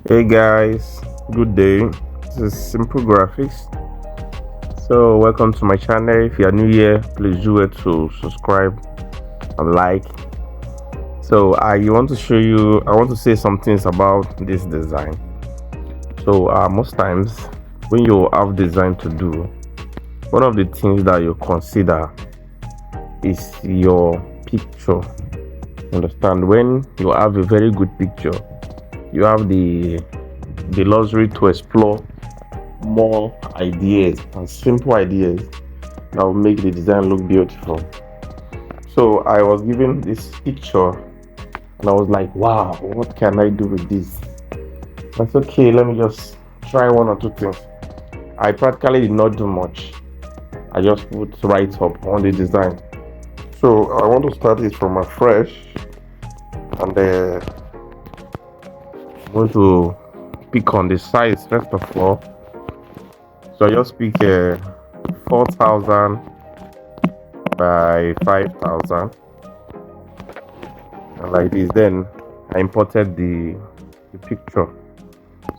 Hey guys, good day. This is Simple Graphics. So, welcome to my channel. If you are new here, please do it to subscribe and like. So, I want to show you, I want to say some things about this design. So, most times when you have design to do, one of the things that you consider is your picture. Understand? When you have a very good picture, you have the luxury to explore more ideas and simple ideas that will make the design look beautiful. So I was given this picture and I was like, wow, what can I do with this? That's okay, let me just try one or two things. I practically did not do much. I just put right up on the design. So I want to start it from afresh, and I'm going to pick on the size first of all. So I just pick 4,000 by 5,000, and like this. Then I imported the picture.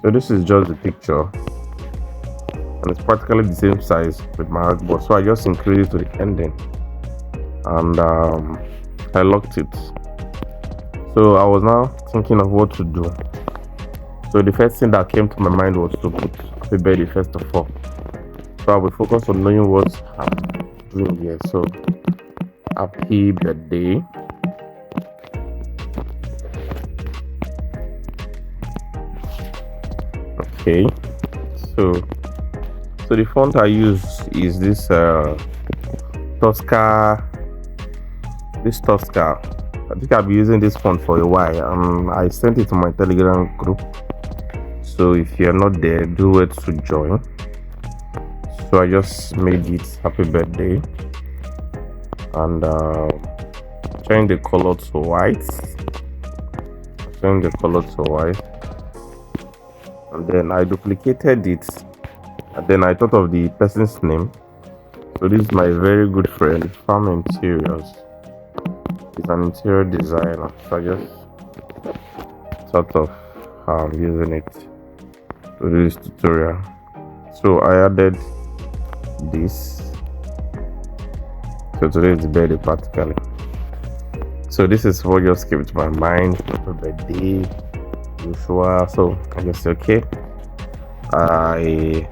So this is just the picture, and it's practically the same size with my artboard. So I just increased it to the ending, and I locked it. So I was now thinking of what to do. So the first thing that came to my mind was to put happy birthday first of all. So I will focus on knowing what I'm doing here. So happy birthday. Okay. So the font I use is this Tosca. This Tosca. I think I've been using this font for a while. I sent it to my Telegram group. So if you're not there, do it to join. So I just made it happy birthday, and change the color to white. Change the color to white, and then I duplicated it, and then I thought of the person's name. So this is my very good friend, Farm Interiors. He's an interior designer. So I just thought of using it to do this tutorial. So I added this. So today is the birthday practically. So this is what just came to my mind. Happy birthday, Joshua. So I just said okay. I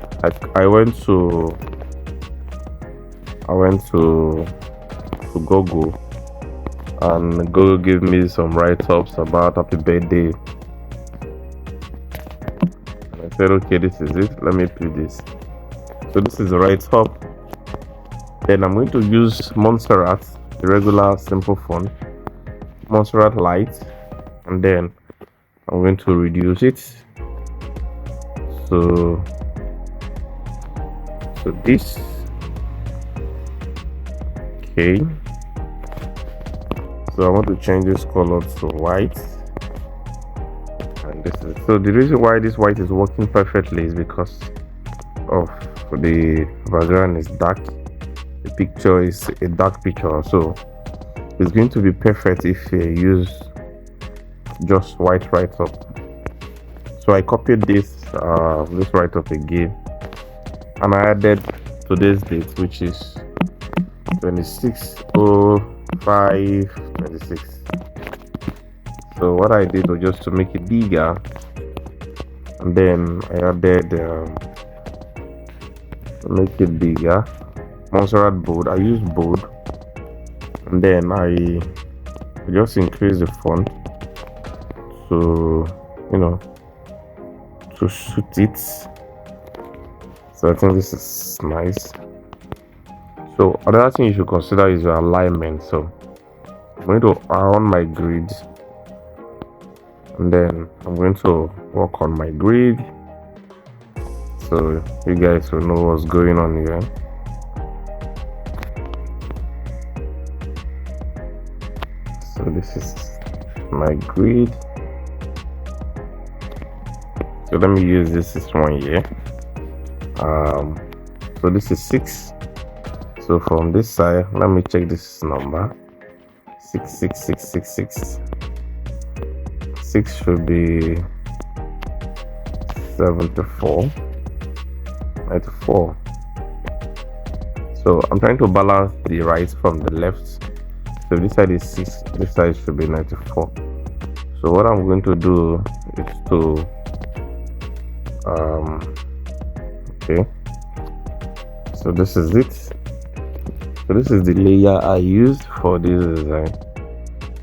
went to Google, and Google gave me some write-ups about happy birthday. And I said, okay, this is it. Let me do this. So this is the write-up. Then I'm going to use Montserrat, the regular simple font, Montserrat Light, and then I'm going to reduce it. So this. Okay. So I want to change this color to white, and this is so the reason why this white is working perfectly is because of the background is dark. The picture is a dark picture, so it's going to be perfect if you use just white right up. So I copied this right up again, and I added today's date, which is 26/05/26. So what I did was just to make it bigger, and then I added make it bigger, Montserrat bold. I use bold, and then I just increase the font to to suit it. So I think this is nice. So another thing you should consider is your alignment. So I'm going to round my grid, and then I'm going to work on my grid, so you guys will know what's going on here. So this is my grid. So let me use this one here. So this is 6. So from this side, let me check this number. 66666. 6 should be 74, 94. So I'm trying to balance the right from the left. So this side is 6, this side should be 94. So what I'm going to do is to okay, so this is it. So this is the layer I used for this design,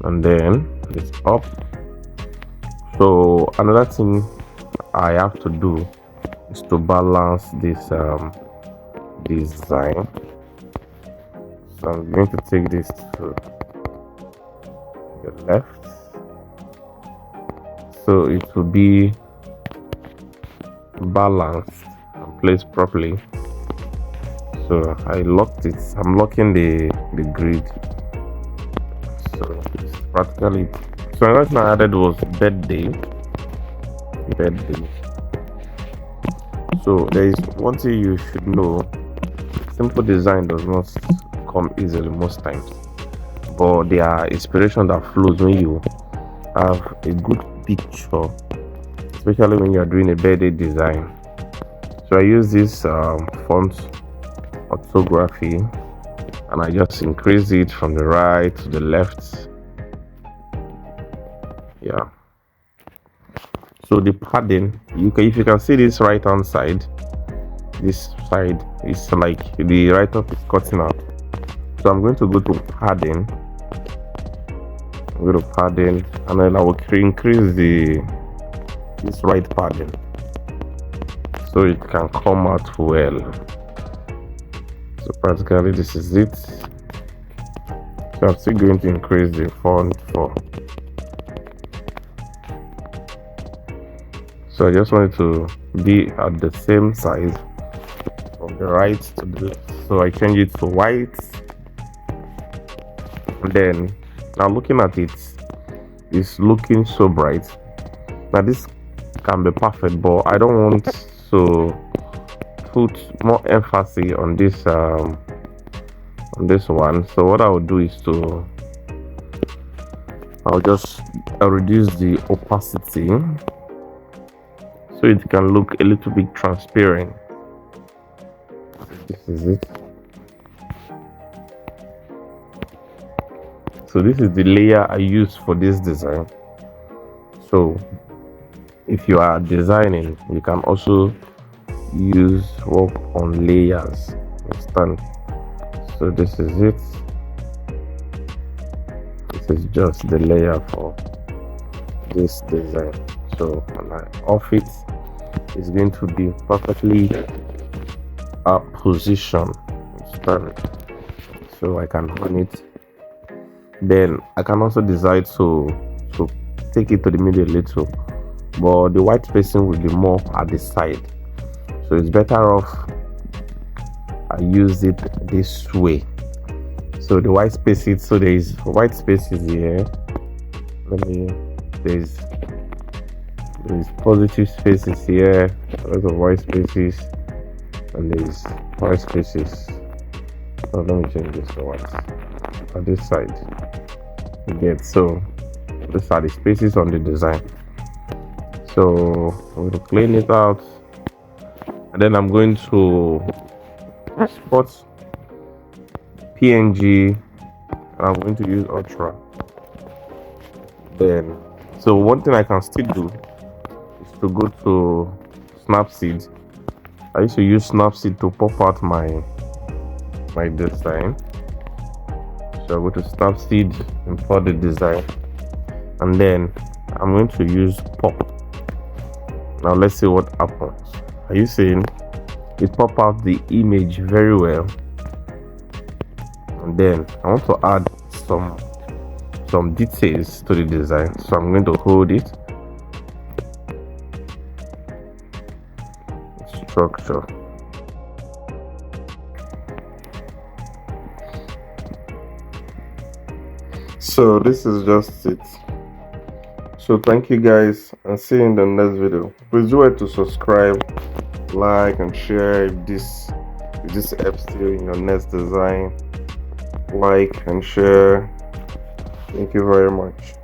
and then it's up. So another thing I have to do is to balance this design. So I'm going to take this to the left, so it will be balanced and placed properly. So I locked it. I'm locking the grid. So it's practically. So another thing I added was birthday. So there is one thing you should know: simple design does not come easily most times, but there are inspiration that flows when you have a good picture, especially when you are doing a birthday design. So I use this font orthography, and I just increase it from the right to the left. Yeah. So the padding, if you can see this right hand side, this side is like the right hand is cutting out. So I'm going to go to padding. I'm going to padding, and then I will increase this right padding so it can come out well. So practically this is it. So I'm still going to increase the font for. So I just wanted to be at the same size from the right to the left. So I change it to white. And then now looking at it, it's looking so bright. Now this can be perfect, but I don't want to put more emphasis on this one. So what I will do is I'll just reduce the opacity so it can look a little bit transparent. This is it. So this is the layer I use for this design. So if you are designing, you can also work on layers. Understand? So this is it. This is just the layer for this design. So when I off it, it's going to be perfectly positioned. So I can run it. Then I can also decide to take it to the middle a little, but the white spacing will be more at the side. So it's better off I use it this way. So the white spaces, so there is white spaces here. There's positive spaces here, a lot of white spaces, and there's white spaces. So let me change this to white on this side. You get, so these are the spaces on the design. So I'm going to clean it out, and then I'm going to export PNG, and I'm going to use Ultra. Then, so one thing I can still do is to go to Snapseed. I used to use Snapseed to pop out my design. So I go to Snapseed, import the design, and then I'm going to use pop. Now let's see what happens. Are you seeing it pop out the image very well? And then I want to add some details to the design, so I'm going to hold it. Structure. So this is just it. So thank you guys, and see you in the next video. Please do it to subscribe, like, and share if this helps you in your next design. Like and share. Thank you very much.